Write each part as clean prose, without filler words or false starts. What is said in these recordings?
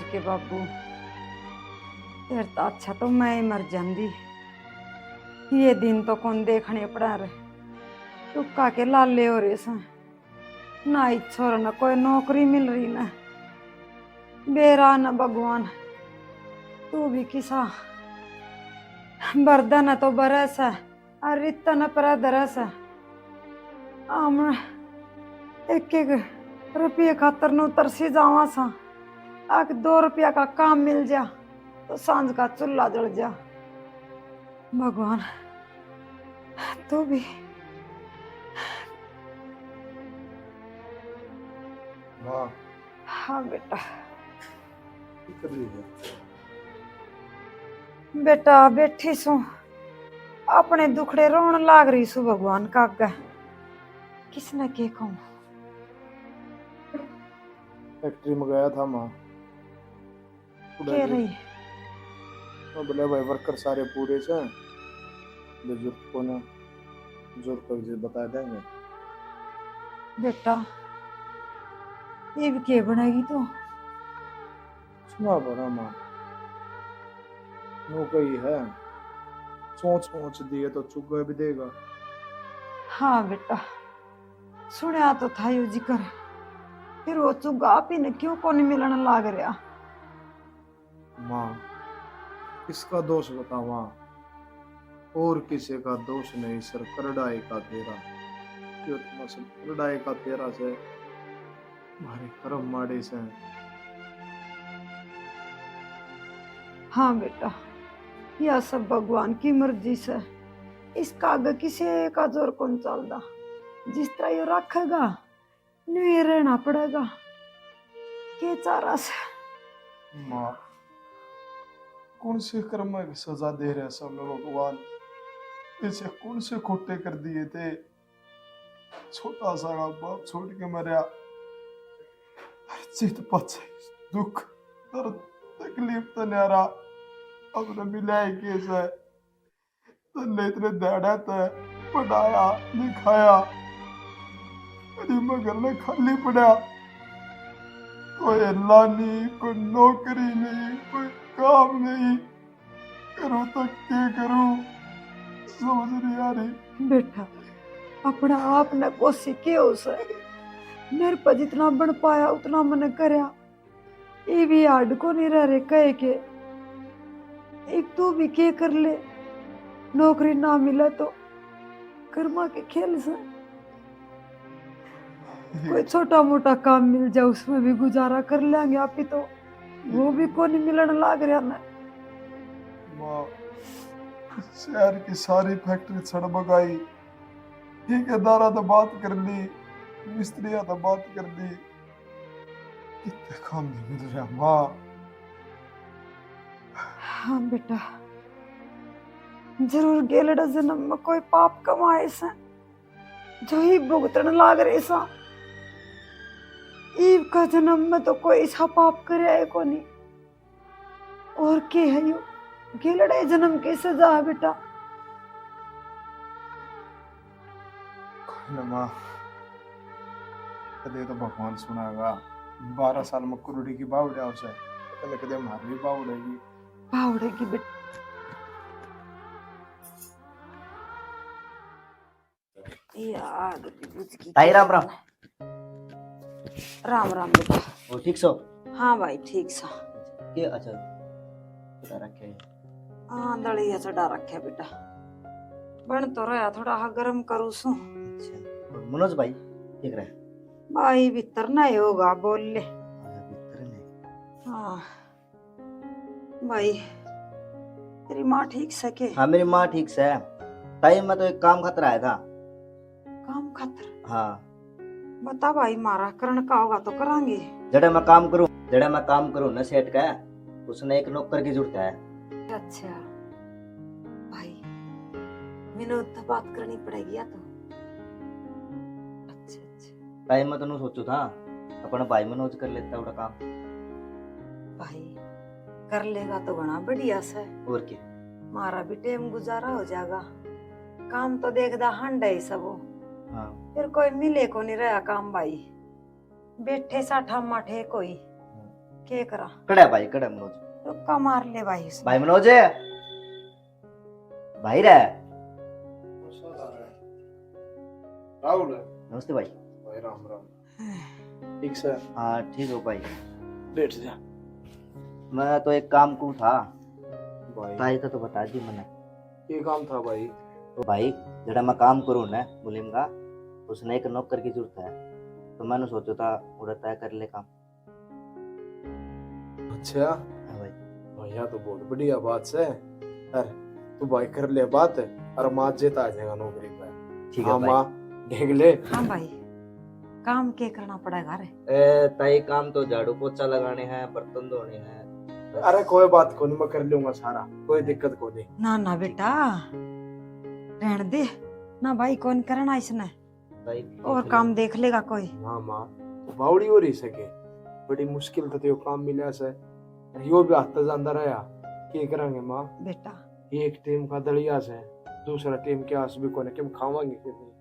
के बाबू, तेरे तो अच्छा तो मैं ही मर जांदी। ये दिन तो कौन देखने पड़ा रे। टुक्का के लाले हो रहे सा, ना इच्छा न कोई नौकरी मिल रही न बेरा न भगवान। तू भी किसा बर्दन तो बरस है और रित्ता न पर दरस है। आम एक एक रुपये खातर नु तरसी जावा सा। आक 2 रुपया का काम मिल जा तो सांझ का चूल्हा जल जा। भगवान तू भी माँ हाँ बेटा। क्या कर रही है? बेटा बैठी सू अपने दुखड़े रोन लाग रही सू। भगवान का आगे किसने के कहूं। फैक्ट्री में गया था माँ। के रही तो बोले भाई वर्कर सारे पूरे से बुजुर्ग को ना जो कर बता देंगे। बेटा ये भी के बनाएगी तो सुना पड़ा माँ, नो कही है सोच सोच दिए तो चुग भी देगा। हाँ बेटा सुनिया तो था यू जिक्र, फिर वो चुगा आप ही ने क्यों को नहीं मिलने लाग रहा। माँ किसका दोष बता माँ, और किसी का दोष नहीं सर, करडाई का तेरा। क्यों तुम सब करडाई का तेरा से हमारे कर्म माड़े से। हाँ बेटा यह सब भगवान की मर्जी से, इसका आगे किसी का जोर कौन चलता। जिस तरह ये रखेगा नहीं रहना पड़ेगा के चारा से। माँ कौन से कर्म की सजा दे रहे सब लोग भगवान, ऐसे कौन से खोटे कर दिए थे। छोटा सा बाप छोड़ के मरिया, चित पचे दुख दर्द तकलीफ तो न्यारा अब न मिलाए कैसे। तन्ने इतने दाड़ा था पढ़ाया लिखाया, अरे मगर ने खाली पड़ा। कोई अल्लाह नहीं, कोई नौकरी नहीं, कोई काम नहीं, करूँ तो क्या करूँ समझ नहीं आ रही। बेटा अपना आप ने कोशिश की उसे, मेरे पर जितना बन पाया उतना मैंने करया। ये भी हार्ड को नहीं रह रहे कहे के एक तू भी के कर ले। नौकरी ना मिले तो कर्मा के खेल से कोई छोटा मोटा काम मिल जाए उसमें भी गुजारा कर लेंगे आप ही तो, वो भी को नहीं मिलने लाग रहा ना। माँ शहर की सारी फैक्ट्री छड़ बगाई, ठेकेदारा तो बात कर ली, मिस्त्रिया तो बात कर ली, कितने काम नहीं मिल रहा माँ। हाँ बेटा जरूर गेलड़ा जन्म में कोई पाप कमाए से जो ही भुगतन लाग रहे सा। ईव का जन्म में तो कोई ऐसा पाप करे है को नहीं, और के है यो गेलड़े जन्म की सजा है बेटा। कोई ना माँ, कदे तो भगवान सुनागा। 12 साल में कुरुड़ी की बावड़िया उसे कदे कदे मार भी बावड़ेगी। बावड़े की बेटा यार बुझ की ताई राम राम। राम राम बेटा। वो ठीक सो? हाँ भाई ठीक सा। के अच्छा बता रखे हैं। हाँ दलिया चढ़ा रखे बेटा, बन तो रहा थोड़ा हा गरम करूँ सू। अच्छा और मनोज भाई ठीक रहे? भाई भीतर नहीं होगा बोल ले। भीतर ने। हाँ भाई तेरी माँ ठीक सके? हाँ मेरी माँ ठीक से है। ताई मैं तो एक काम खातर आया था। काम खातर? हाँ बता भाई मारा करण का होगा तो करांगे। जड़े मैं काम करूँ न सेठ का, उसने एक नौकर की जरूरत है। अच्छा भाई विनोद तो बात करनी पड़ेगी या तो। अच्छा अच्छा ताई मैं तो सोचू था अपना भाई मनोज कर लेता उड़ा काम। भाई कर लेगा तो बना बढ़िया से, और क्या मारा भी टाइम गुजारा हो जाएगा। काम तो देखदा हंडा ही सब। हाँ फिर कोई मिले को नहीं रहा काम भाई, बैठे साठा माठे कोई के करा कड़ा भाई कड़ा मनोज तुक्का मार ले भाई उसने। भाई मनोज भाई रे राहुल नमस्ते भाई। भाई राम राम। ठीक सर। हाँ ठीक हो भाई। बैठ जा मैं तो एक काम को था भाई। ताई तो बता दी मैंने। ये काम था भाई। तो भाई जड़ा मैं काम करूँ ना मुलिम का उसने एक नौकर की जरूरत है तो मैंने सोचा था उड़ा तय कर ले काम। अच्छा हाँ भाई। भैया तो बहुत बढ़िया बात है। अरे तू भाई कर ले बात है और माँ जेता आ जाएगा नौकरी पर। ठीक हाँ है भाई। माँ देख ले। हाँ भाई काम के करना पड़ेगा रे। ताई काम तो झाड़ू पोछा लगाने हैं बर्तन धोने हैं। अरे कोई बात को नहीं मैं कर लूंगा सारा कोई दिक्कत को नहीं। ना ना बेटा रहने दे ना भाई कौन करना इसने ताई और काम देख लेगा कोई। हाँ माँ तो बावड़ी हो रही सके बड़ी मुश्किल तो काम मिला से यो भी हाथ अंदर रहा के करेंगे माँ। बेटा एक टीम का दलिया से दूसरा टीम के आस भी कोने के खावांगे कि नहीं।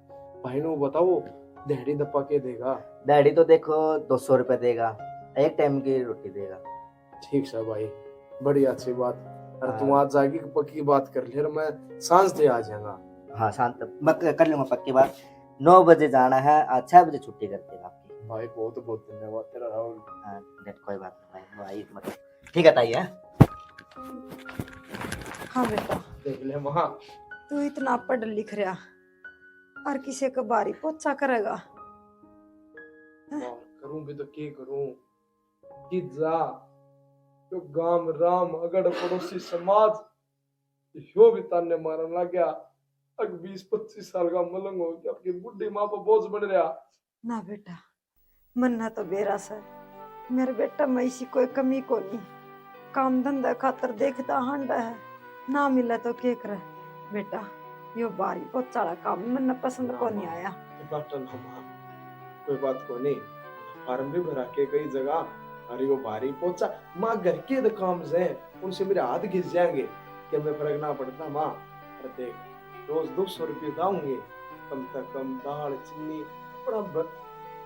भाई ने बताओ दहड़ी दप्पा के देगा। डैडी तो देखो 200 रुपए देगा एक टाइम की रोटी देगा। ठीक है भाई बड़ी अच्छी बात। अरे हाँ। तुम आज जागी पक्की बात कर ले मैं सांझ दे आ जाऊंगा। हाँ शांत मैं कर लूंगा पक्की बात। 9 बजे जाना है आज 6 बजे छुट्टी कर देगा आपकी। भाई बहुत बहुत धन्यवाद तेरा राहुल। हाँ डेट कोई बात नहीं भाई भाई मतलब ठीक है ताई है। हाँ बेटा देख ले माँ तू इतना पढ़ लिख रहा और किसी को बारी पोछा करेगा। करूं भी तो के करूं कि जा तो गांव राम अगड़ पड़ोसी समाज यो भी ताने मारन लग गया। अग 20-25 साल का मलंग हो गया आपकी बुढ़ी माँ पर बोझ बढ़ रहा। ना बेटा मन्ना तो बेरा से मेरे बेटा में इसी कोई कमी को नहीं काम धंधा खातर देखता हांडा है ना मिला तो के करे बेटा यो बारी पोचाड़ा काम मन्ना पसंद को नहीं आया। तो डॉक्टर ना माँ कोई बात को नहीं फार्म भी भरा के कई जगह अरे वो भारी पहुंचा माँ घर के तो काम से उनसे मेरे हाथ घिस जाएंगे कि हमें फर्क ना पड़ता माँ। अरे देख रोज 200 रुपये दाऊंगे कम से कम दाल चीनी बड़ा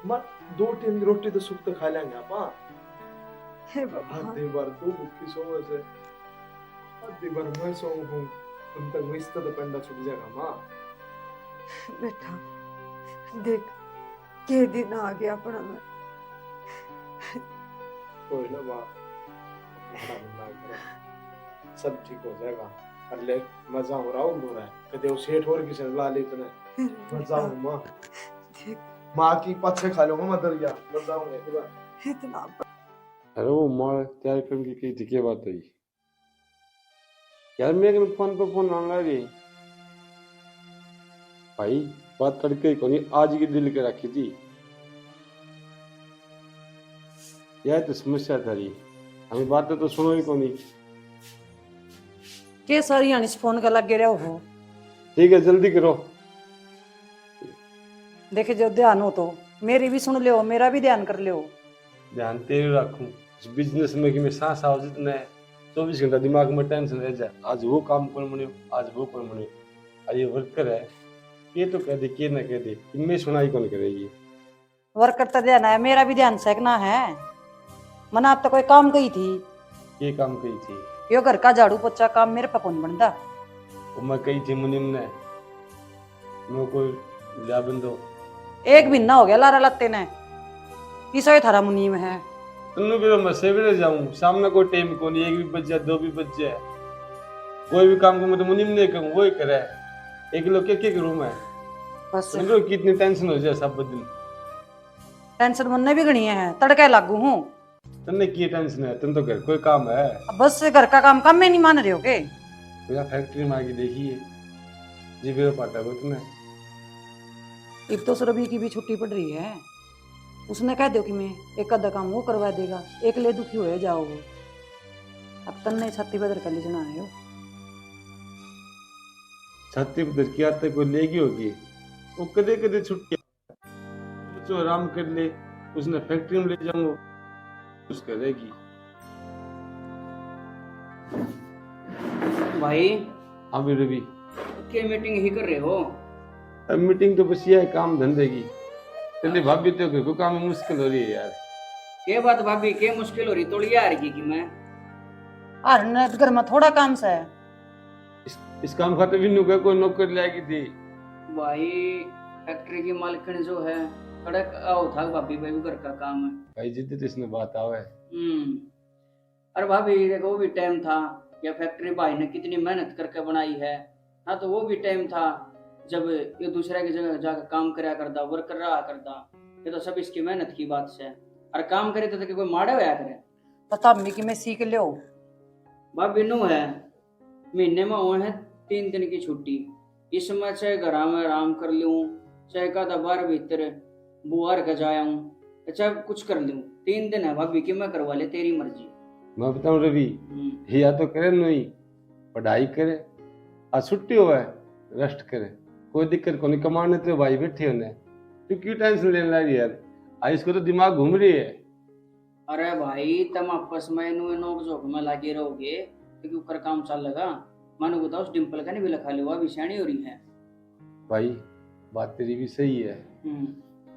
माँ 2 टाइम की रोटी तो सुख तो खा लेंगे आप। हे भगवान आधी बार तू भूखी सोवे से आधी बार मैं सोऊं हूँ तुम तक मिस तो पेंडा छूट जाएगा माँ। बेटा देख के दिन आ गया अपना में कोई ना माँ अपना बंदा करे सब ठीक हो जाएगा। अरे मैं जाऊँ राहुल हो रहा है कदे वो सेठ और की सलाह ले तूने मैं जाऊँ माँ। देख माँ की पाछे खा लूंगा मैं दलिया मैं जाऊँगा इतना अरे वो माँ तैयार करके कही थी क्या बात हुई यार मेरे फोन पे फोन आना रही भाई बात तड़के को नहीं आज की दिल के रखी थी यह तो समस्या था रही हमें बातें तो सुनो ही को नहीं। के सारी यानी फोन का लगे रहो हो ठीक है जल्दी करो। देखे जो ध्यान हो तो मेरी भी सुन लियो मेरा भी ध्यान कर लियो। ध्यान तेरे रखूं इस बिजनेस में कि मैं सांस आओ जितना है 24 घंटा दिमाग में टेंशन रह जाए आज वो काम कर मनियो आज वो कर मनियो। आज ये वर्कर है ये तो कह दे के ना कह दे कि मैं सुनाई कौन करेगी। वर्कर तो ध्यान है मेरा भी ध्यान सेकना है मना आप तो कोई काम कही थी ये काम कही थी यो घर का झाड़ू पोछा काम मेरे पे कौन बनता। वो मैं कही थी मुनिम ने मैं कोई लिया बंदो एक महीना हो गया लारा लत्ते ने किसा ही थारा मुनीम है तुमने भी मैं सेवरे जाऊं सामने कोई टाइम को नहीं 1 भी बज जाए 2 भी बज जाए कोई भी काम को मैं तो मुनिम नहीं कहूँ वही करे एक लोग क्या करूँ मैं बस समझो कितनी टेंशन हो जाए सब दिन। टेंशन मनने भी गणी है तड़के लागू हूँ तुमने की टेंशन है तुम तो घर कोई काम है अब बस से घर का काम में नहीं मान रहे हो के मेरा फैक्ट्री में आके देखिए जी मेरे पाटा को तुम्हें एक तो सुरभि की भी छुट्टी पड़ रही है उसने कह दो कि मैं एक आधा काम वो करवा देगा एक ले दुखी हो जाओ अब तन्ने छाती बदर कर लीजना है छाती पर की आते कोई लेगी होगी वो कदे कदे छुट्टी जो आराम कर ले उसने फैक्ट्री में ले जाऊंगा कुछ करेगी। भाई हाँ भी रवि क्या मीटिंग ही कर रहे हो? अब मीटिंग तो बस ये है काम धंधे की चलिए भाभी तो घर को काम में मुश्किल हो रही है यार के बात भाभी के मुश्किल हो रही तोड़ी आ रही कि मैं और न घर में थोड़ा काम से है। इस काम खाते भी कोई नौकर लाएगी थी। भाई फैक्ट्री की मालकिन जो है कड़क आओ था भाभी, भाई भी घर का काम है। भाई जिद्दी तो इसने बात आवे। अरे भाभी देखो वो भी टाइम था, या फैक्ट्री भाई ने कितनी मेहनत करके बनाई है। हाँ तो वो भी टाइम था जब ये दूसरे की जगह जाकर काम कराया करता, वर्क रहा करता। ये तो सब इसकी मेहनत की बात से। और काम करे तो कोई माड़े होया करे। तो तब भी कि मैं सीख लो। भाभी नू है महीने में हुए हैं 3 दिन की छुट्टी। इसमें चाहे घर में आराम कर लूं, चाहे का बार भीतर बुआर का जाया हूँ, चाहे कुछ कर लूं। 3 दिन है भाभी की, मैं करवा ले तेरी मर्जी। मैं बताऊं रवि, या तो करे नहीं पढ़ाई करे, आज छुट्टी हो रेस्ट करे, कोई दिक्कत को नहीं। कमाने तो भाई बैठे होने, तू क्यों टेंशन लेने लगी यार? आज इसको तो दिमाग घूम रही है। अरे भाई तुम आपस में नोक झोंक में लगे रहोगे तो ऊपर काम चलेगा। मानो बताओ उस डिम्पल का नहीं भी लिखा लो, अभी सैनी हो रही है। भाई बात तेरी भी सही है,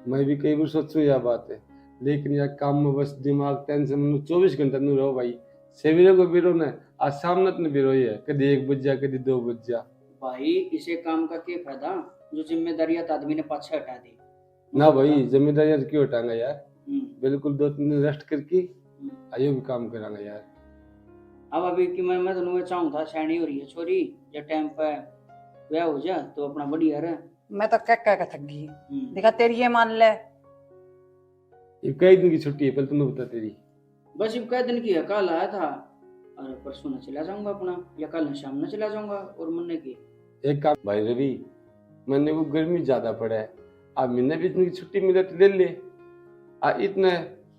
मैं भी कई बार सोचूं यह बात है, लेकिन यार काम में बस दिमाग टेंशन में 24 घंटा नहीं रहो भाई। सवेरे को बिरो ने, आज सामने तो बिरो ही है, कभी 1 बज जा कभी 2 बज जा। भाई इसे काम का क्या फायदा जो जिम्मेदारियां आदमी ने पाछे हटा दी ना भाई, जिम्मेदारियां क्यों हटाएंगे यार? बिल्कुल 2-3 दिन रेस्ट करके आयो भी काम करांगे यार। अब अभी कि मैं तो चाहूँ था सैनी हो रही है छोरी, जब टाइम पे ब्याह हो जा तो अपना बढ़िया रहे। मैं तो कह थक गई। देखा तेरी ये मान ले, ये कई दिन की छुट्टी है, पहले तुमने बता तेरी। बस ये कई दिन की है, कल आया था और परसों न चला जाऊंगा अपना, या कल न शाम न चला जाऊंगा। और मन्ने की एक काम भाई रवि, मैंने को गर्मी ज्यादा पड़ा है, अब महीने बीच में छुट्टी मिले तो ले ले। इतने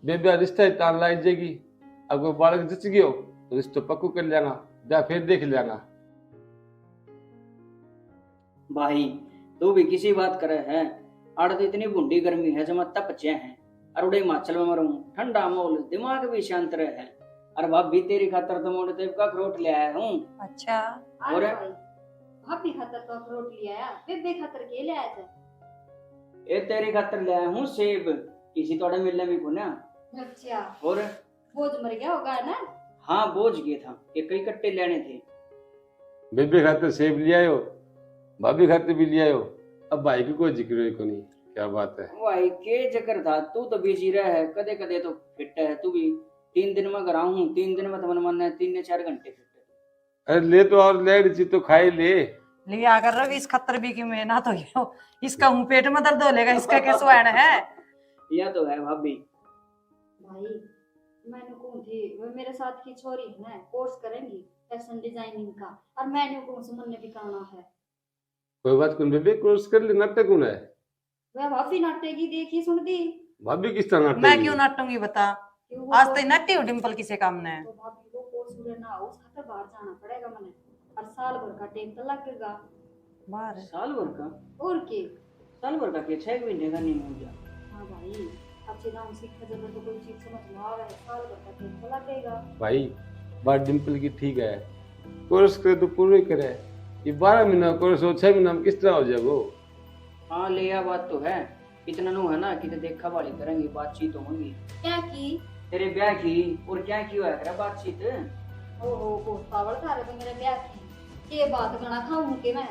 बेबे रिश्ता तान लाई जाएगी, अब कोई बालक जच गयो तो रिश्ता पक्को कर लेगा, जा फिर देख लेगा। भाई तू भी किसी बात करे है, आड़ तो इतनी बूंदी गर्मी है जब तप बचे हैं। और उड़े हिमाचल में मरूं, ठंडा माहौल, दिमाग भी शांत रहे है। और भाभी तेरी खातर तो मोड़ तेब का अखरोट ले आया हूँ। अच्छा और भाभी खातर तो अखरोट ले आया, बेबे खातर के ले आया था? ए तेरी खातर ले आया हूँ सेब, किसी तोड़े मिलने भी को ना। अच्छा, और बोझ मर गया होगा ना? हाँ बोझ गया था, ये कई कट्टे लेने थे। बेबे खाते सेब ले आयो, भाभी खाते भी ले आयो, अब भाई की कोई जिक्र को नहीं। क्या बात है भाई के चक्कर था, तू तो बिजी रहा है, कदे कदे तो फिट है तू भी। 3 दिन में घर आऊं, 3 दिन में तो मन मन है 3-4 घंटे फिट है। अरे ले तो, और ले ची तो खाई ले लिया कर रवि, इस खतर भी की मैं ना तो यो, इसका मुंह पेट में दर्द हो लेगा, इसका क्या स्वर्ण है। या तो है भाभी। भाई मैंने कहूँ थी वो मेरे साथ की छोरी है ना, कोर्स करेंगी फैशन डिजाइनिंग का, और मैंने कहूँ सुमन ने भी करना है। कोई बात कौन बेबे, कोर्स कर ले, नाटक कौन है? वह भाभी नाटेगी, देखी सुन दी। भाभी किस तरह नाटक? मैं क्यों नाटूंगी बता, क्यों आज तो नाटी हो डिम्पल किसे काम ने। तो भाभी को कोर्स पूरे ना हो, उस खातर बाहर जाना पड़ेगा मैंने, और साल भर का टाइम तो लगेगा। बाहर साल भर का? और के साल भर का के 6 महीने का नहीं हो गया। हाँ भाई, अच्छे नाम सीखा जब तो कोई चीज समझ में आ रहा है, साल भर का टाइम तो लगेगा। भाई बात डिम्पल की ठीक है, कोर्स करे तो पूरे करे। ये 12 महीना कोर्स हो, 6 महीना में किस तरह हो जाए वो? हाँ लिया बात तो है, इतना नो है ना कि देखा वाली करेंगे, बातचीत होंगी। क्या की? तेरे ब्याह की, और क्या की हुआ करे बातचीत। ओहो बहुत पावड़ खा रहे तो मेरे ब्याह की ये बात गणा खाऊं के मैं?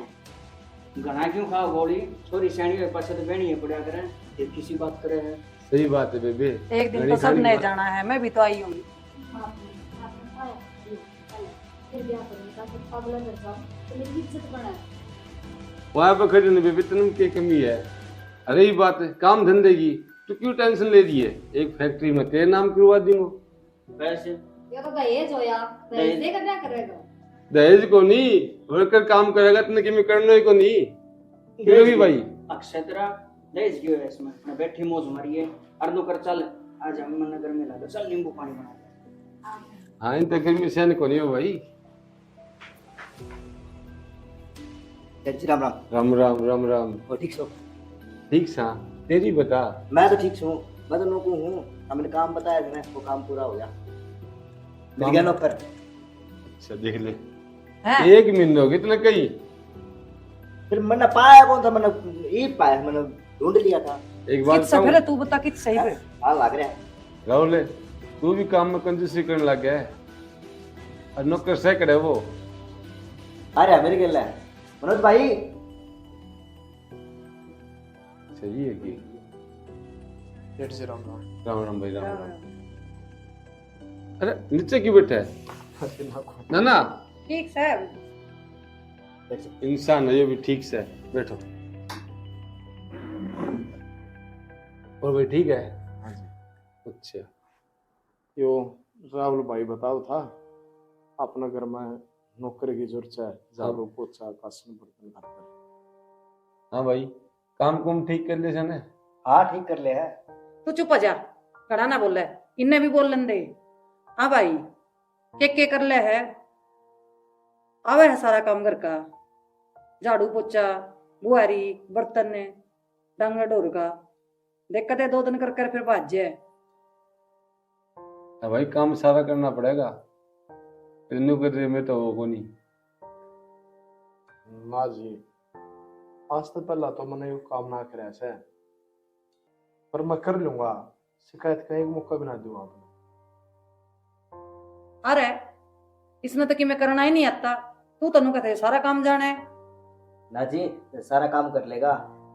घना क्यों खाओ गोली, छोरी सैनी के पास तो बहनी है पड़ा करे, फिर किसी बात करे है। सही बात है बेबे, एक दिन तो सब नहीं जाना है, मैं भी तो आई हूँ। आपने खाया ये चलो, फिर ब्याह करने का कुछ पागल कर जाओ तो मेरी इज्जत बना। वहां पर खड़े नहीं बेबे, तुम की कमी है? अरे ये बात है काम धंधे की, तो क्यों टेंशन ले रही है? एक फैक्ट्री में तेरे नाम करवा दूंगा। वैसे ये तो दहेज हो यार, दहेज देकर क्या करेगा? दहेज को नहीं, वर्कर काम करेगा तुमने कि मैं करने को नहीं क्यों भाई? अक्षय तेरा दहेज क्यों है इसमें? मैं बैठी मौज मारिए, अर्दो कर चल आज हम नगर में ला दो, चल नींबू पानी बना दे। हाँ इन तक में सहन को नहीं हो भाई। जी राम राम। राम राम राम राम। और ठीक सो? ठीक सा, तेरी बता। मैं तो ठीक हूँ, मैं तो नौकू हूँ, हमने काम बताया था ना, वो काम पूरा हो गया, मिल गया नौकर। अच्छा देख ले, हैं? 1 महीना हो गया इतना कहीं। फिर मैंने पाया कौन था, मैंने ईद पाया, मैंने ढूंढ लिया था। एक बात कित से कहूं? फिर तू बता कित सही पे। हाँ लग रहा है। राहुल तू भी काम में कंजूसी करने लग गया है। और नौकर सैकड़ है वो। अरे मेरी गल है मनोज भाई। सही है कि सेठ जी राम राम। राम राम भाई राम राम। अरे नीचे क्यों बैठा है? ना ना ठीक साहब। इंसान है ये भी ठीक से है। बैठो। और भाई ठीक है? हाँ जी। अच्छा यो राहुल भाई बताओ था अपना घर में नौकर की जरूरत है, झाड़ू पोछा कासन बर्तन घर पर। हाँ भाई काम कुम ठीक कर ले जाने। हाँ ठीक कर ले है। तू चुप हो जा, खड़ा ना बोल रहे, इन्हें भी बोल लें दे। हाँ भाई के कर ले है, आवे है सारा काम घर का, झाड़ू पोछा बुआरी बर्तन ने डांगा ढोर का। दिक्कत 2 दिन कर कर फिर भाज जाए। हाँ भाई काम सारा करना पड़ेगा। इन्नू कर रहे में तो वो को नहीं। ना जी आज तो पहला तो मैंने यो काम ना करे ऐसे, पर मैं कर लूंगा। शिकायत का एक मौका भी ना दूंगा आपने। अरे इसने तो कि मैं करना ही नहीं आता, तू तनु कहते सारा काम जाने है। ना जी सारा काम कर लेगा,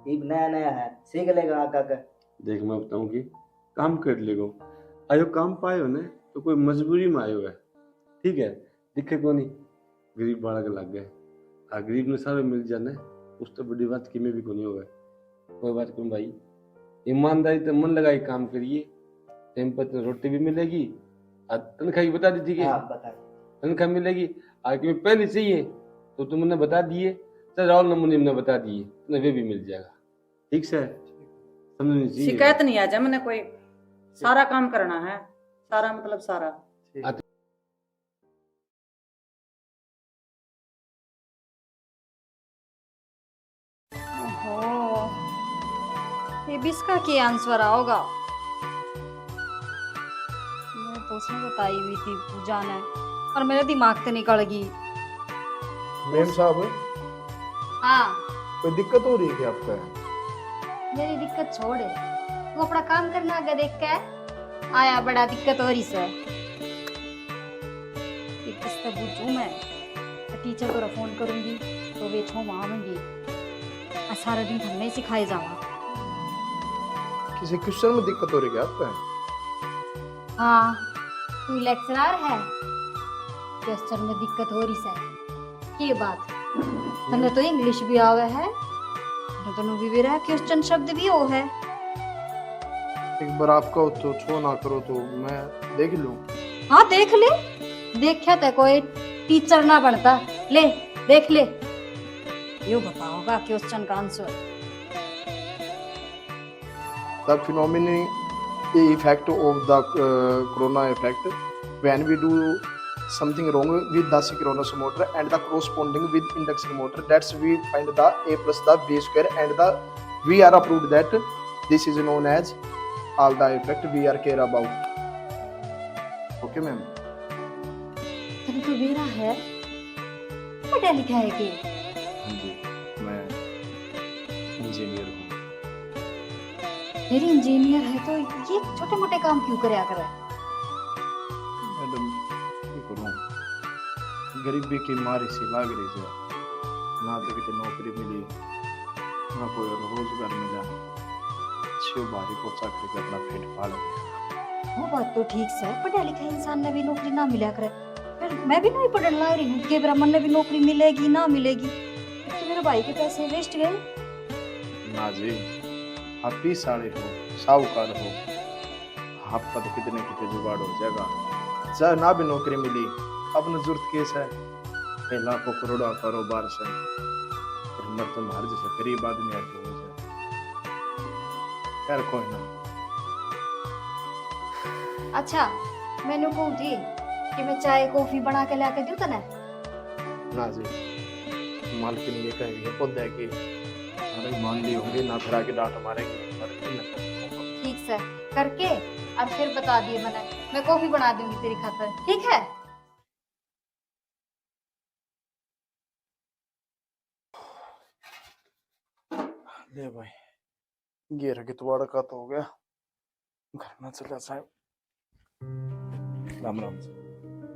एक नया नया है सीख लेगा आका का। देख मैं बताऊं कि काम कर लेगो आयो काम पायो ने तो कोई मजबूरी में आयो है। ठीक है दिक्कत को नहीं, गरीब बाड़ा के लग गए। आ गरीब ने सारे मिल जाने उस तो बड़ी बात कि में भी को नहीं होगा। कोई बात क्यों भाई, ईमानदारी तो मन लगाई काम करिए, टाइम पर तो रोटी भी मिलेगी। तनख्वाह की बता दीजिए। हाँ बता। तनख्वाह मिलेगी आगे में पहले चाहिए तो तुमने बता दिए, तो राहुल नमूने ने बता दिए तो वे भी मिल जाएगा। ठीक से समझनी चाहिए। शिकायत नहीं आ जाए मैंने कोई, सारा काम करना है, सारा मतलब सारा। ओहो, ये भी इसका क्या आंसर होगा? मैं तो उसने बताई हुई थी पूजा ने, और मेरे दिमाग से निकल गई। मेम साहब हाँ कोई दिक्कत हो रही है क्या आपका? मेरी दिक्कत छोड़, तू अपना काम करना आगे देख के आया। बड़ा दिक्कत हो रही सर, किससे पूछूं मैं? टीचर को फोन करूंगी तो वे छो मांगेंगी, और सारा दिन हमने सिखाए जावा। किसी क्वेश्चन में दिक्कत हो रही है क्या आपका? हाँ तू लेक्चरर है, क्वेश्चन में दिक्कत हो रही सर। ये बात तने तो इंग्लिश भी आवे है, तो भी रहा क्वेश्चन शब्द भी हो है। एक बार आपका हो तो छो ना करो तो मैं देख लूं। हाँ देख ले, देखा तो कोई टीचर ना बनता। ले देख ले, यो बताओगा क्वेश्चन का answer. The phenomenon effect of the corona effect when we do something wrong with the synchronous motor and the corresponding with induction motor, that's we find the a plus the b square and the we are approved that this is known as all the effect we are care about. Okay ma'am? तभी तो मेरा है, पढ़ा लिखा है कि? हाँ जी मैं इंजीनियर हूँ। मेरी इंजीनियर है तो ये छोटे मोटे काम क्यों करे करे? मैडम क्या करूँ, गरीबी की मारी सी लाग रही है, ना तो कितनी नौकरी मिली ना कोई रोजगार मिला, छो भारी पोछा करके अपना पेट पाल लिया। वो बात तो ठीक है, पढ़ा लिखा इंसान ने भी नौकरी ना मिला करे। फिर मैं भी नहीं पढ़ने ला रही हूँ कि ब्राह्मण ने भी नौकरी मिलेगी ना मिलेगी, तो मेरे भाई के पैसे वेस्ट गए ना जी। आप 20 साढ़े हो, साहूकार हो, आपका तो कितने कितने जुगाड़ हो जाएगा। चाहे ना भी नौकरी मिली अपना जरूरत केस है, लाखों करोड़ों कारोबार से मर तो मार जैसे गरीब आदमी आके हो जाए। खैर कोई ना। अच्छा मैंने कहूँ थी कि मैं चाय कॉफी बना के लाके दूँ तने? ना जी, मालकिन ये कहेगी खुद है कि अरे मान ली होंगे ना फिर आके डांट मारेगी। ठीक से करके और फिर बता दिए मैं कॉफी बना दूंगी तेरी खातर, ठीक है? ले भाई, ये रखितवाड़ का तो हो गया, घर में चला जाए। राम राम।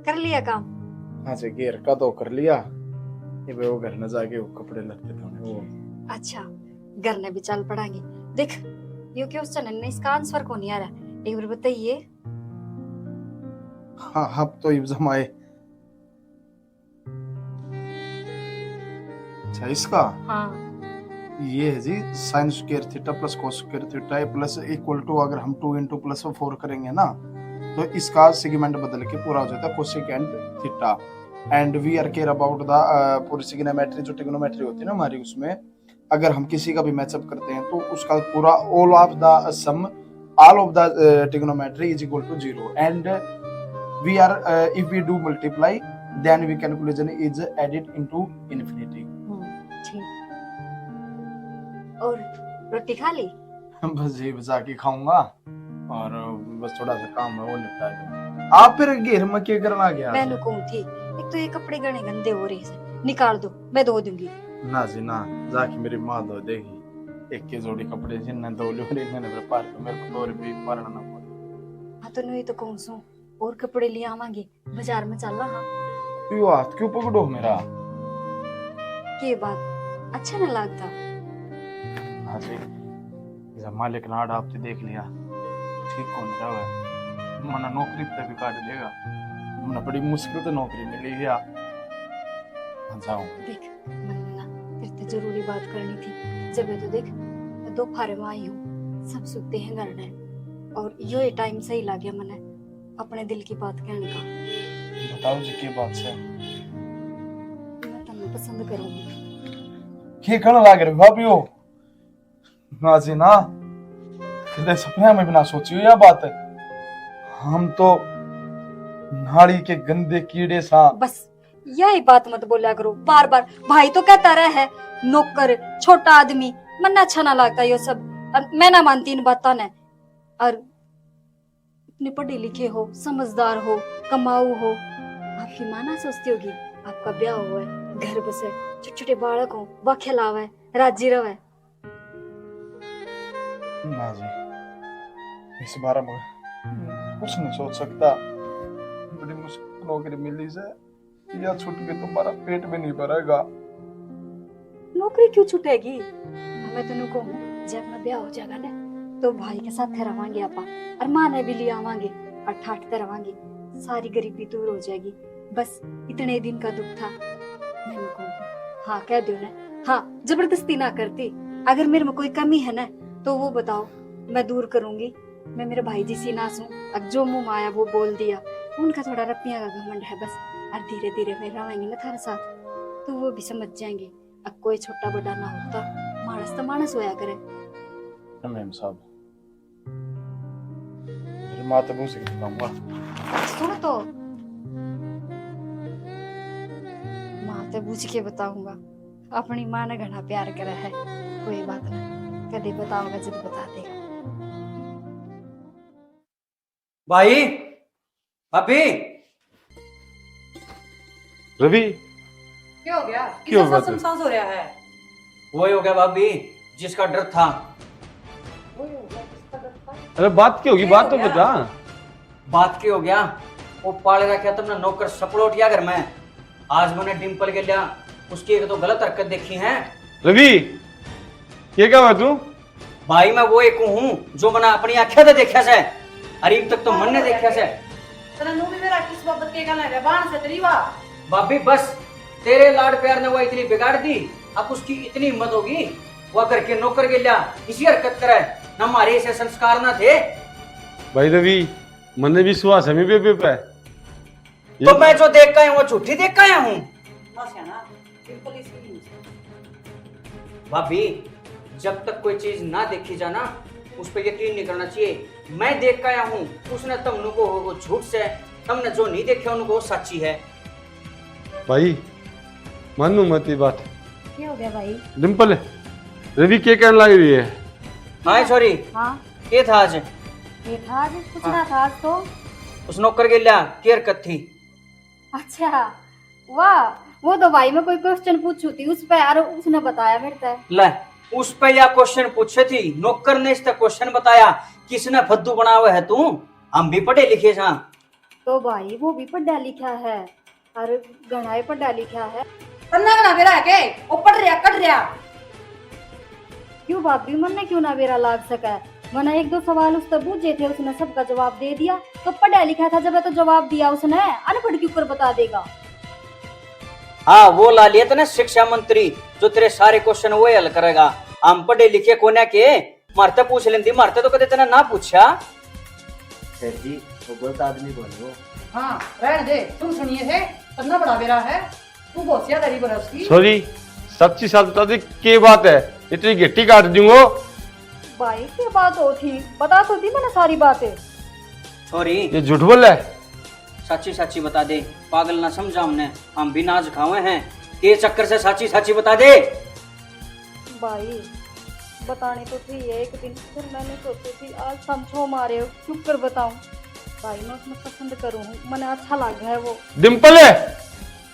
कर लिया काम? हाँ जी, घेर का तो कर लिया। ये वो घर न जाके वो कपड़े लगते थे वो। अच्छा, घर ने भी चल पड़ांगे। देख, ये क्वेश्चन है ना, इसका आंसर कौन नहीं आ रहा, एक बार बताइए। हाँ अब तो ये जमाए। अच्छा इसका हाँ ये है जी sine square theta plus cos square theta plus equal to, अगर हम 2 इंटू प्लस 4 करेंगे ना तो इसका सेगमेंट बदल के पूरा हो जाता है cosecant theta. And we are care about the पूरी ट्रिग्नोमेट्री, जो ट्रिग्नोमेट्री होती है ना हमारी, उसमें अगर हम किसी का भी मैचअप करते हैं तो उसका पूरा all of the sum all of the trigonometry is equal to 0 and we are if we do multiply then we calculation is added into infinity. ठीक। और रोटी खा ली? बस ये बचा के खाऊंगा और बस थोड़ा सा काम है वो निपटा दूं। आप फिर घेर में क्या करना गया? मैंने कहूं थी, एक तो ये कपड़े गने गंदे हो रहे हैं, निकाल दो, मैं धो दूंगी। ना जी ना, जाके मेरी माँ धो देगी। एक के जोड़ी कपड़े जिन्ने धो लो इन्होंने मेरे पार को, मेरे को 2 रुपये पारना ना पड़े। हाँ तो नहीं तो कहूं सो और कपड़े ले आवांगे, बाजार में चल रहा। क्यों हाथ क्यों पकड़ो मेरा? के बात अच्छा न लगता? हाँ जी, जब मालिक नाड़ आपने देख लिया ठीक कौन रहा है, मना नौकरी पे भी काट लेगा। मना बड़ी मुश्किल तो नौकरी मिली है। जाऊं देख मन्ना, तेरे से जरूरी बात करनी थी। जब तो देख, मैं दोपहर में आई हूँ, सब सुते हैं घर में, और ये टाइम सही लगे मने अपने दिल की बात कहने का। बताओ जी की बात से मैं तुम्हें पसंद करूंगी। की कहने लागे रे भाभी हो? ना जी ना, कदे सपने में भी ना सोची हो यह बात है। हम तो नाड़ी के गंदे कीड़े सा। बस यही बात मत बोला करो बार बार। भाई तो कहता रहा है नौकर, छोटा आदमी, मन अच्छा ना लगता ये सब। और मैं ना मानती इन बातों ने। और इतने पढ़े लिखे हो, समझदार हो, कमाऊ हो, आपकी माँ ना सोचती होगी आपका ब्याह हुआ है, घर बसे, छोटे छोटे बालक हो, वह खिलावा है, राजी रवे। ना जी, इस बारे में कुछ नहीं सोच सकता। बड़ी मुश्किल नौकरी मिली से, या छूट के तुम्हारा पेट भी नहीं भरेगा। नौकरी क्यों छूटेगी? मैं तेन कहूँ जब अपना ब्याह हो जाएगा ना तो भाई के साथ रवांगे आपा, और माँ ने भी ले आवांगे और ठाटते रवांगे, सारी गरीबी दूर हो जाएगी। बस इतने दिन का दुख था। मैंने कहूँ हाँ कह दो ना, हाँ जबरदस्ती ना करती। अगर मेरे में कोई कमी है ना तो वो बताओ, मैं दूर करूंगी। मैं मेरे भाई जी सी ना हूँ, अब जो मुंह आया वो बोल दिया। उनका थोड़ा रपिया का घमंड है बस, और धीरे धीरे फिर रहेंगे ना थारे साथ तो वो भी समझ जाएंगे। अब कोई छोटा बड़ा ना होता, मानस तो मानस होया करे। मैम साहब, मेरी माँ तो मुझे से बताऊंगा। सुन तो, माँ तो पूछ के बताऊंगा। अपनी माँ ने घना प्यार करा है, कोई बात नहीं, कभी बताओगा जब बता देगा। भाई भाभी, रवि क्या हो गया? क्यों किसका बात है? सांस हो रहा है? वही हो गया भाभी जिसका डर था। वही हो गया, किसका डर था? अरे बात क्या होगी, क्या बात हो तो गया? बता। बात की हो गया, वो पाले रखा तुमने नौकर सपलोटिया घर में। आज मैंने डिम्पल के लिया उसकी एक तो गलत हरकत देखी है। रवि ये क्या हुआ तू? भाई मैं वो एक हूँ जो मैंने अपनी आंखें से देखा से, अरे अब तक तो मन ने देखा से। तेरा नू भी मेरा किस बाबत के गल है? बाण से तरीवा भाभी बस तेरे लाड प्यार ने वो इतनी बिगाड़ दी, अब उसकी इतनी हिम्मत होगी वो घर के नौकर के लिया इसी हरकत करे। न हमारे ऐसे संस्कार ना थे। भाई रवि मन विश्वास है मेरे पे। तो मैं जो देख का आया वो झूठी देख का आया हूँ। बस है ना, बिल्कुल इसलिए भाभी जब तक कोई चीज ना देखी जाना उस पर यकीन नहीं करना चाहिए। मैं देख का आया हूँ, उसने तुम को वो झूठ से, तुमने जो नहीं देखे उनको सच्ची है। भाई मानू मत ये बात। क्या हो गया भाई? डिम्पल रवि क्या कहने लग रही है? हाँ सॉरी, हाँ ये था आज ये था आज, कुछ ना था आज तो। उस नौकर के लिया की हरकत थी। अच्छा वाह, वो तो भाई मैं कोई क्वेश्चन पूछू थी उस पे, यार उसने बताया मेरे से। ले उस पे या क्वेश्चन पूछे थी, नौकर ने इस क्वेश्चन बताया किसने फद्दू बना हुआ है तू। हम भी पढ़े लिखे सा। तो भाई वो भी पढ़ा लिखा है और गणाए पढ़ा लिखा है। तन्ना ना बेरा है के ओ पढ़ रिया कट रिया। क्यों भाभी मन ने क्यों ना बेरा लाग सका? मैंने एक दो सवाल उससे पूछे थे, उसने सबका जवाब दे दिया। तो पढ़ा लिखा था जब तो जवाब दिया उसने, अनपढ़ के ऊपर बता देगा। हाँ वो ला लिया था ना शिक्षा मंत्री, जो तेरे सारे क्वेश्चन वो हल करेगा। हम पढ़े लिखे कोने के मारते पूछ लेंदी, मारते तो कदे तेने ना पूछा। सर जी वो गलत आदमी कौन है वो? हाँ रहने दे, तुम सुनिए थे तन्ना बड़ा बेरा है, तू बहुत ज्यादा बड़ा उसकी। सॉरी सच्ची साथ बता दे के बात है, इतनी गिट्टी काट दूंगा। भाई क्या बात हो थी, बता तो दी मैंने सारी बातें। सॉरी ये झूठ बोल है। सच्ची सच्ची बता दे, पागल ना समझा हमने, हम भी नाज खावे हैं के चक्कर से सच्ची सच्ची बता दे। भाई बताने तो थी एक दिन, फिर मैंने सोची थी आज समझो मारे चुप कर बताऊं। भाई मैं उसमें पसंद करूं, मैंने अच्छा लगा है वो। डिम्पल है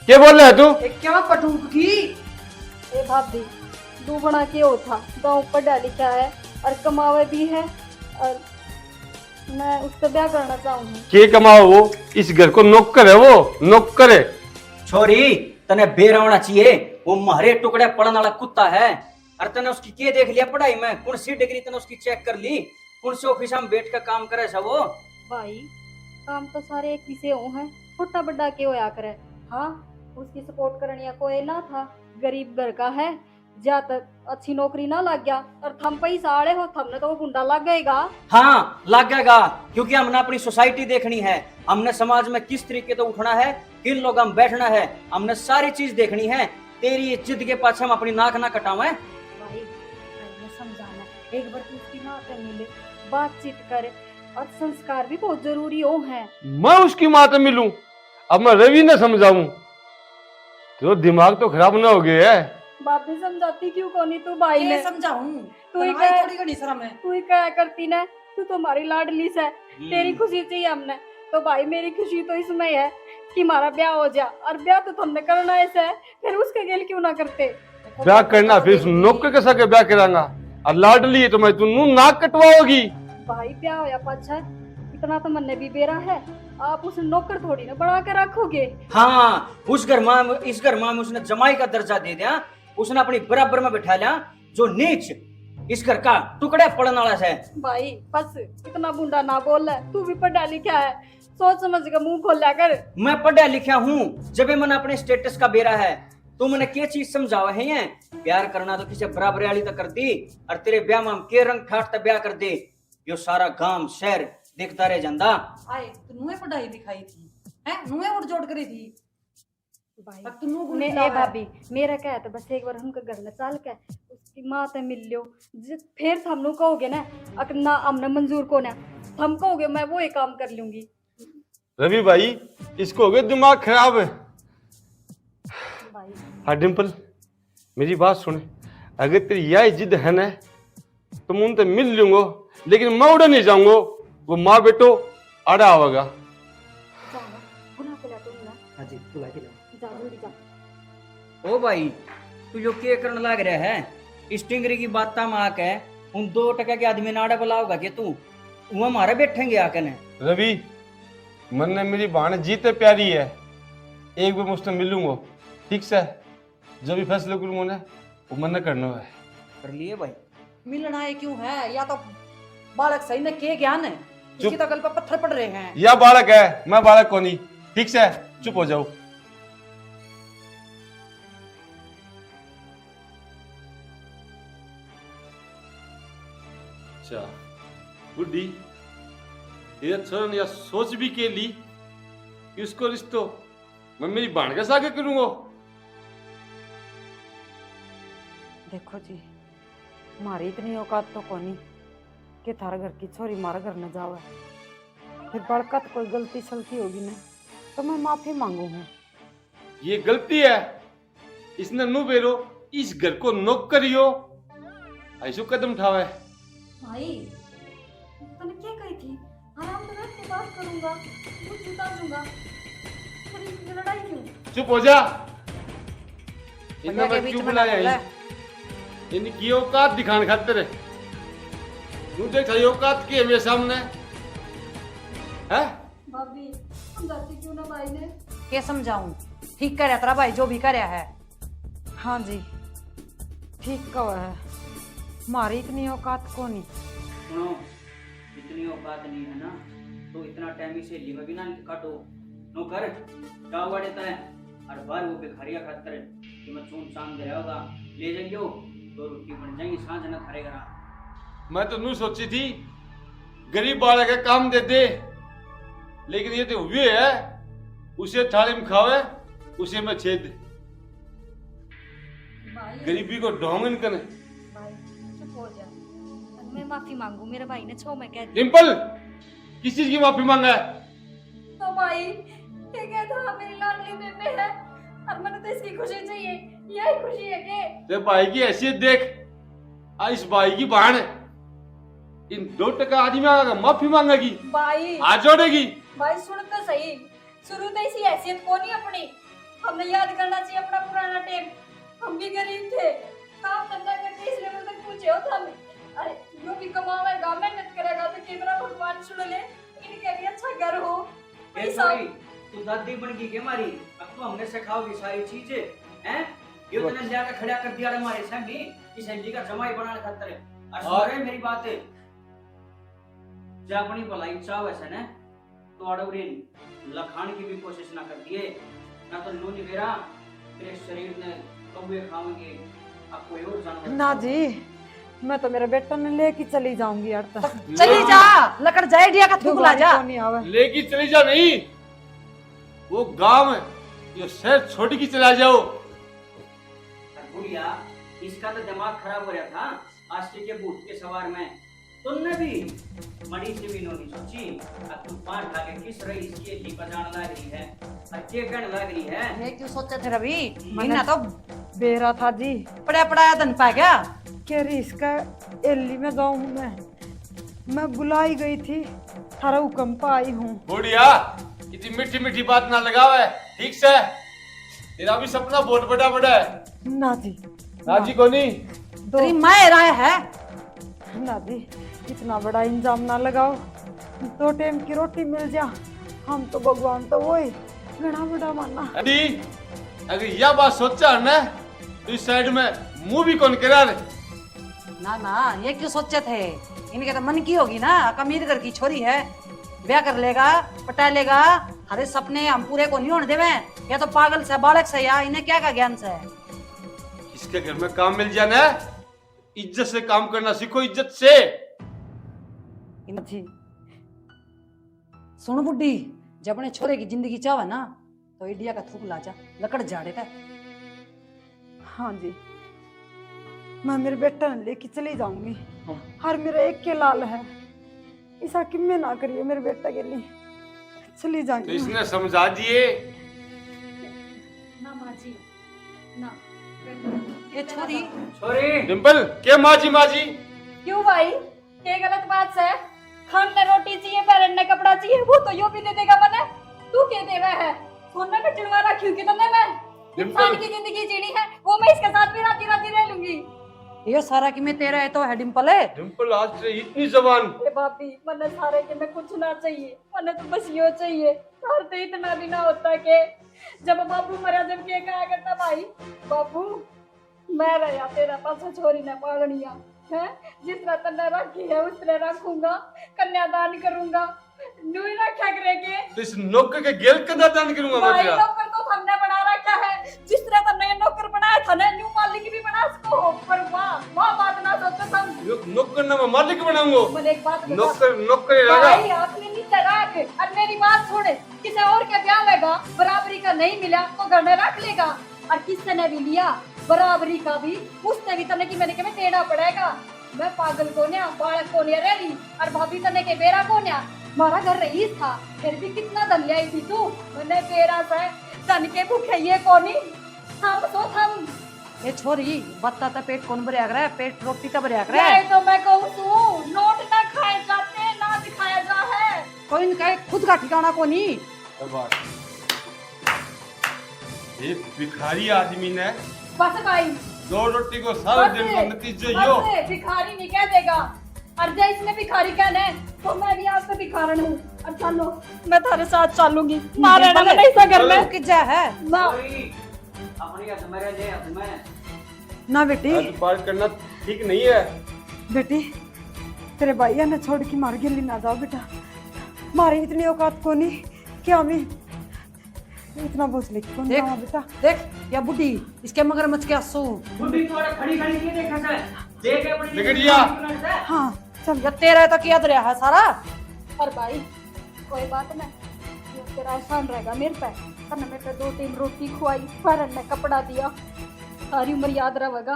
क्या बोल रहा है तू? ये क्या पटूक थी? ए भाभी दूबड़ा के हो था, गाँव पढ़ा लिखा है और कमावे भी है, और मैं उससे ब्याह करना चाहूंगी। के कमाओ वो? इस घर को नौकर है वो, नौकर है। छोरी तने बेरा होना चाहिए, वो मारे टुकड़े पढ़ने वाला कुत्ता है। और तने उसकी के देख लिया पढ़ाई में? कौन सी डिग्री तने उसकी चेक कर ली? कौन से ऑफिस में बैठ कर काम करे सब वो? भाई काम तो सारे एक से हो हैं, छोटा बड़ा के होया करे। हाँ उसकी सपोर्ट करने या कोई ना था, गरीब घर का है, जा तक अच्छी नौकरी ना लग गया और थम पैसा आड़े हो, थमने तो वो गुंडा लग गएगा। हाँ लग जाएगा, क्योंकि हमने अपनी सोसाइटी देखनी है, हमने समाज में किस तरीके से उठना है, किन लोग हम बैठना है, हमने सारी चीज देखनी है। तेरी जिद के पास हम अपनी नाक ना कटावे। भाई मैं समझाना, एक बार तू उसकी माँ से मिले, बातचीत करे, और संस्कार भी बहुत जरूरी हो हैं। मैं उसकी माँ से मिलूं? अब मैं रवि ने समझाऊं? तो दिमाग तो खराब ना हो गया है। बाप भी समझाती क्यों कोनी तू भाई ये ने? समझाऊं तू ही तुम्हारी कह- थोड़ी घड़ी शर्म है। तू ही क्या करती ना, तू तो हमारी लाडली से, तेरी खुशी चाहिए हमने। तो भाई मेरी खुशी तो इसमें है कि हमारा ब्याह हो जा, और ब्याह तो तुमने करना ऐसा है, फिर उसके गेल क्यों ना करते? ब्याह करना फिर नौकर के साथ ब्याह करांगा, और लाडली है तो मैं तू नाक कटवाओगी। भाई ब्याह होया पाछा इतना तो मन भी बेरा है, आप उसे नौकर थोड़ी ना बना के रखोगे। हाँ उस घर में, इस घर में उसने जमाई का दर्जा दे दिया, उसने अपनी बराबर में बैठा लिया, जो नीच इस घर का टुकड़े पड़ने वाला है। भाई बस इतना बुंडा ना बोल है, तू भी पढ़ा लिखा है, सोच समझ के मुंह खोल लिया कर। मैं पढ़ा लिखा हूँ, जब मैंने अपने स्टेटस का बेरा है, तो मैंने क्या चीज समझावा है ये? प्यार करना तो किसी बराबरी वाली तो कर दी, और तेरे ब्याह में हम के रंग ठाट ब्याह कर दे, यो सारा गांव शहर देखता रह जांदा। आए तू नुए पढ़ाई लिखाई थी हैं, नुए उड़ जोड़ करी थी भाई अब तू नु गुण ने खिलावा ए है। भाभी मेरा क्या है, तो बस एक बार उनके घर में चल के उसकी माँ से मिल लो, फिर हम लोग कहोगे ना अगर ना हमने मंजूर को ना, हम कहोगे मैं वो ही काम कर लूंगी। रवि भाई इसको हो गया दिमाग खराब है। भाई हाँ डिम्पल मेरी बात सुन, अगर तेरी यह जिद है ना तो मैं उनसे मिल लूंगा, लेकिन मैं उड़ा नहीं जाऊंगा। वो माँ बेटो आड़ा आवेगा। जा ना, बुला के ला तू ना, हाँ जी बुला के लाओ। जा जल्दी जा। ओ भाई तू जो के करने लग रहा है, इस टिंगरी की बात में आके उन 2 टका के आदमी नाड़ा बुलाओगा कि तू वो हमारे बैठेंगे आके ने? रवि मन ने मेरी बहन जीते प्यारी है, एक बार मुझसे मिलूंगा, ठीक से? जो भी फैसले करूंगा ना वो मन ने करना है। कर लिए भाई। मिलना है क्यों है, या तो बालक सही ने के ज्ञान है, इसकी तो गल पर पत्थर पड़ रहे हैं। या बालक है, मैं बालक को नहीं, ठीक से? चुप हो जाओ। अच्छा बुढ़ी ये छोरन या सोच भी के ली कि उसको रिश्तो मैं मेरी बहन के साथ करूंगा। देखो जी मारी इतनी औकात तो कोनी कि थारे घर की छोरी मारे घर न जावे, फिर बड़का तो कोई गलती सलती होगी ना तो मैं माफी मांगू हूँ। ये गलती है, इसने नु बेरो इस घर को नौकरियो ऐसो कदम उठावे। भाई तूने क्या कही थी, आराम से बैठ के बात करूंगा, कुछ जुटा दूंगा, फिर ये लड़ाई क्यों? चुप हो जा। भैया इन्हें के मैं बीच क्यों में बुलाया ना बोले। है? इनकी औकात दिखाने खातिर है। तू देख सही औकात की है मेरे सामने। है? भाभी समझाती क्यों ना भाई ने? के समझाऊं? ठीक कर तेरा भाई जो भी करया है। हाँ जी ठीक कहा है, मारी इतनी औकात को नहीं। सुनो, इतनी औकात नहीं है ना तो इतना टाइम ही सहेली में भी ना काटो। नौकर क्या हुआ देता है हर बार वो भिखारिया खातर कि मैं चून चांद दे होगा ले जाएंगे वो तो रोटी बन जाएंगी सांझ ना खाएगा ना। मैं तो नू सोची थी गरीब बालक का काम दे दे, लेकिन ये तो हुए है उसे थाली में खावे उसे में छेद। भाई गरीबी को ढोंगन करे। भाई चुप हो जा, मैं माफी मांगू, मेरे भाई ने छो में कह दिया। डिम्पल किस चीज की माफी मांगा है? तो भाई ये कहता था मेरी लाडली बेबे है और मैंने तो इसकी खुशी चाहिए, यही खुशी है के? तेरे भाई की हैसियत देख, इस भाई की बहन इन 2 टका आदमी आएगा माफी मांगेगी, भाई हाथ जोड़ेगी। भाई सुन तो सही, शुरू तो इसी हैसियत को नहीं अपनी, हमने याद करना चाहिए अपना पुराना टाइम। हम भी गरीब थे, काम धंधा करके इस लेवल तक पहुंचे हो तो हम। अरे जो भी कमाएगा मेहनत करेगा तो कैमरा भगवान सुन ले, इनके भी अच्छा घर हो। ए सॉरी, तू दादी बन गई के मारी, अब तो हमने सिखाओगी सारी चीजें हैं। ये तूने जाकर खड़ा कर दिया हमारे संगी कि सैली का जमाई बनाने खातिर। और सुन रहे मेरी बातें, जब अपनी भलाई चाहे से ना तो अड़वरी लखान की भी कोशिश ना कर दिए, ना तो नूनी बेरा तेरे शरीर ने कबूए खाओगे अब कोई और जानवर। ना जी मैं तो मेरे बेटा ने लेके चली जाऊंगी यार। तो चली जा, लकड़ जाए डिया का थूकला जा। को नहीं आवे। लेकी चली जा नहीं, वो गांव है ये शहर छोड़ के चला जाओ। बुढ़िया इसका तो दिमाग खराब हो रहा था आस्ती के भूत के सवार में। तुमने भी मड़ी से भी नहीं सोची, अब तुम 5 ढाके किस रही इसके लिए बजान लग रही है, अच्छे गण लग रही है। ये क्यों सोचे थे रवि? इन्हें तो बेरा था जी पड़ा पड़ाया धन पा गया। के इसका एली में जाऊं मैं बुलाई गई थी, थारा हुक्म पर आई हूँ। बुढ़िया इतनी मीठी मीठी बात ना लगावे, ठीक से? तेरा भी सपना बहुत बड़ा बड़ा है। ना जी राजी को नहीं तेरी माँ राय है। ना जी इतना बड़ा इंजाम ना लगाओ, 2 टाइम की रोटी मिल जा, हम तो भगवान तो वही घना बड़ा माना। अभी अगर यह बात सोचा है ना तो इस साइड में मुंह भी कौन करा रे। ना ना ये क्यों सोचे थे? इनके तो मन की होगी ना, अमीर घर की छोरी है, ब्याह कर लेगा पटा लेगा, हरे सपने हम पूरे को नहीं होने देवे। या तो पागल से बालक से या इन्हें क्या का ज्ञान से। किसके घर में काम मिल जाना है, इज्जत से काम करना सीखो, इज्जत से। जी सुन बुड्ढी, जब अपने छोरे की जिंदगी चाहे ना तो इंडिया का थूक ला जा, लकड़ झाड़े का। हाँ जी मैं मेरे बेटा ने लेके चली जाऊंगी, हर मेरा एक के लाल है, ऐसा किम्मे ना करिए मेरे बेटा के लिए, चली तो जाऊंगी। इसने समझा दिए। ना माँ जी ना। ये छोरी छोरी डिम्पल क्या माजी माजी? क्यों भाई, क्या गलत बात है? खाने रोटी चाहिए, पहनने कपड़ा चाहिए, वो तो यो भी दे देगा मने। तू क्या देवा है? सोना का चिड़वा रखी कि तने मैं इंसान की जिंदगी जीनी है, वो मैं इसके साथ भी राती राती रह लूंगी। ये सारा कि मैं तेरा है तो है डिम्पल है। डिम्पल आज से इतनी जबान। ए बापी मने सारे के में कुछ ना चाहिए, मने तो बस यो चाहिए। और तो इतना भी ना होता के जब बाबू मरा जब के कहा करता भाई बाबू मैं रहा तेरा पास छोरी ना पालनिया है, जिस तरह तन्ने रखी है उस तरह रखूंगा, कन्यादान करूंगा, नुई रखा करेंगे। तो इस नौकर के गेल कदा दान करूंगा मैं भाई तेरा। नौकर तो हमने बना रखा है, जिस तरह तन्ने नौकर बनाया था ना, न्यू मालिक भी बना इसको। पर वाह बात ना सोचो तुम। नौकर ना मैं मालिक बनाऊंगा। मैंने एक बात बता, नौकर नौकर ही रहेगा। भाई आपने नहीं तराक और मेरी बात सुन, किसी और के ब्याह लेगा बराबरी का नहीं मिला तो घर में रख लेगा, और किसने ने भी लिया बराबरी का भी उसने भी तने की मैंने के में देना पड़ेगा। मैं पागल को न्या बालक को न्या रही और भाभी तने के बेरा को न्या, हमारा घर रईस था फिर भी कितना धन लाई थी तू, मैंने बेरा से धन के भूखे ये कोनी हम तो थम। ये छोरी बत्ता तो पेट कौन भरिया करे, पेट रोटी का भरिया करे। नहीं तो मैं कहूँ तू नोट ना खाए जाते ना दिखाया जा है, कोई इनका खुद का ठिकाना को नहीं। एक भिखारी आदमी ने बस भाई 2 रोटी को सारा दिन का नतीजा यो। भिखारी नहीं कह देगा, और जब इसने भिखारी कहना है तो मैं भी आपसे कारण हूँ। और चलो मैं थारे साथ चलूंगी। ना रहना मैं नहीं सा घर में। कि जा है ना अपनी हाथ में रह जाए, हाथ में ना बेटी, आज बात करना ठीक नहीं है। बेटी तेरे भैया ने छोड़ के मार गिली ना जाओ बेटा। मारी इतनी औकात को नहीं कि हमें इतना बोझ लेके कौन देख जावा बेटा। देख या बुढ़ी इसके मगरमच्छ के आंसू बुढ़ी थोड़ा खड़ी खड़ी की देखा से देख अपनी लेकिन या हाँ चल या तेरा तक याद रहा है सारा। और भाई कोई बात नहीं, ये तेरा एहसान रहेगा मेरे पे। पर मेरे पे 2-3 रोटी खुआई, पर ने कपड़ा दिया, सारी उम्र याद रहेगा।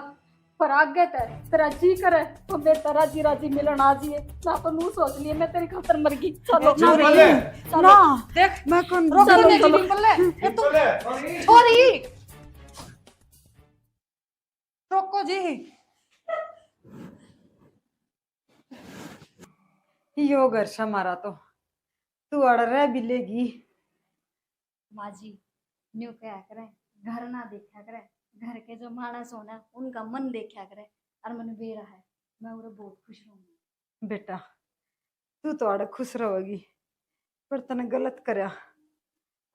पर आगे तेरा जी करे तो मैं तेरा जी राजी मिलन आ जिए ना, तो नू सोच लिए मैं तेरी खातर मर गई। चलो ना देख मैं कौन रोक चलो, ले चलो। ये तू छोरी रोको जी। यो घर से हमारा तो तू अड़ रह भी लेगी। माँ जी न्यू क्या करे, घर ना देखा करे, घर के जो मानस होना उनका मन देखा करे। और मन बेरा है, मैं उरे बहुत खुश रहूंगी। बेटा तू तो अड़ खुश रहोगी, पर तने गलत करया।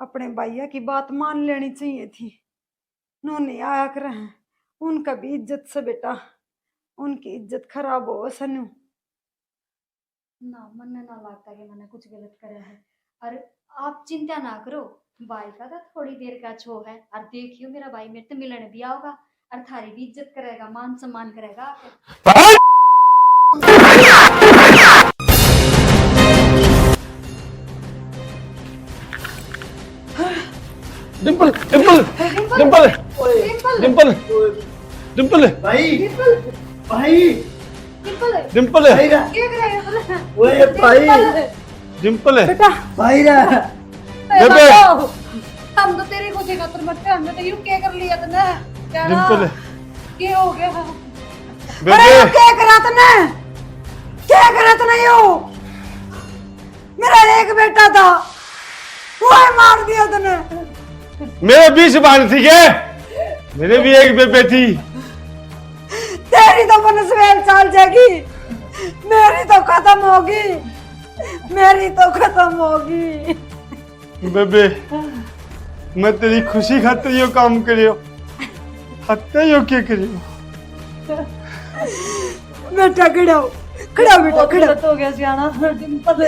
अपने भैया की बात मान लेनी चाहिए थी। नोने आया करे हैं उनका भी इज्जत से बेटा, उनकी इज्जत खराब हो सनु। ना मन ना लगता कि मैंने कुछ गलत करा है। और आप चिंता ना करो, भाई का तो थोड़ी देर का छो है। और देखियो मेरा भाई मेरे तो मिलने भी आओगा और थारी भी इज्जत करेगा, मान सम्मान करेगा आके। डिंपल डिंपल डिंपल डिंपल डिंपल भाई भाई डिंपल भाई रा ओए भाई डिंपल बेटा भाई रा बेबे हम तो तेरी खुशी खातर मरते, हमने तो यूं क्या कर लिया तने क्या डिंपल क्या हो गया। अरे बेबे यो क्या करा तने, क्या करा तने यो। मेरा एक बेटा था वो मार दिया तने। मेरे 20 बार थी क्या? मेरे भी एक बेबे थी। तेरी तो बनस्वेल चाल जाएगी, मेरी तो खत्म होगी, मेरी तो खत्म होगी। बेबे मैं तेरी खुशी खातिर यो काम करियो, हत्या यो क्या करियो। बेटा खड़ा हो, खड़ा हो बेटा, खड़ा तो गया सियाना डिंपल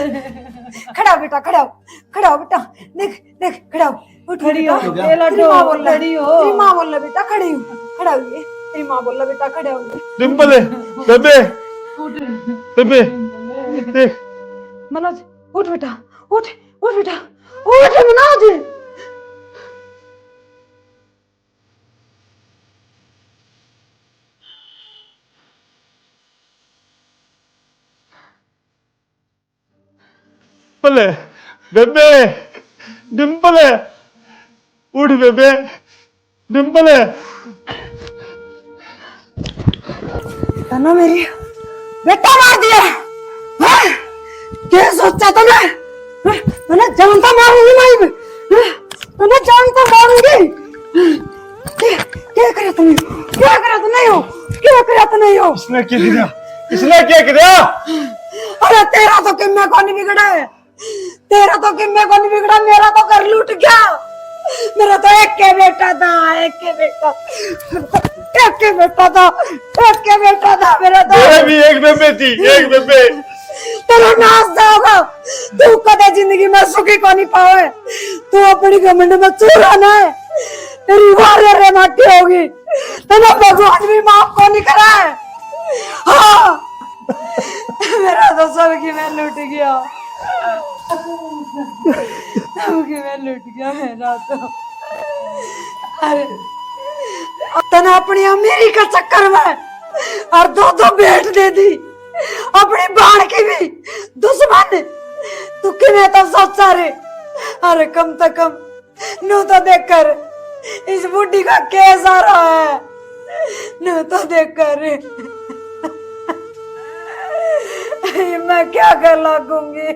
खड़ा हो बेटा, खड़ा हो, खड़ा हो बेटा। देख देख खड़ा हो, उठ खड़ी हो, बेटा। ये लड्डू, तेरी माँ बोल रहा है, खड़ी हो। तेरी माँ बोल रहा है, बेटा खड़ी हो, खड़ा हो। ये तेरी माँ बोल रहा है, बेटा खड़े हो। डिंपल बेबे बेबे देख मनोज उठ बेटा, उठ उठ बेटा, उठ मनोज। डिंपल बेबे डिंपल उठ बेबे डिंपल ना मेरी बेटा मार दिया। हाँ? क्या सोचा तूने? हाँ? मैंने जानता मारूंगी मैं, मैंने जानता मारूंगी। क्या करा तूने, क्या करा तूने हो, क्या करा तूने हो। इसने क्या किया, इसने क्या किया। अरे तेरा तो किम्मे को नहीं बिगड़ा है, तेरा तो किम्मे को नहीं बिगड़ा, मेरा तो घर लूट गया। मेरा तो एक के बेटा था, एक के बेटा, एक के बेटा था, एक के बेटा था मेरा तो। मेरे भी एक बेबे थी, एक बेबे। तेरा नाश जाओगा, तू कदे जिंदगी में सुखी को नहीं पावे। तू अपनी घमंड में चूरा ना है, तेरी वारे रे माटी होगी, तेरा भगवान भी माफ को नहीं करा है। हाँ मेरा तो सबकी मैं लूट गया, सबकी मैं लूट गया मेरा तो। अरे तने अपनी अमीरी का चक्कर में और दो भेंट दे दी, अपनी बाण की भी दुश्मन। तू किमें तो सोचा रे। अरे कम से कम नू तो देख कर इस बुढ़ी का केस आ रहा है, नू तो देख कर मैं क्या कर लागूंगी।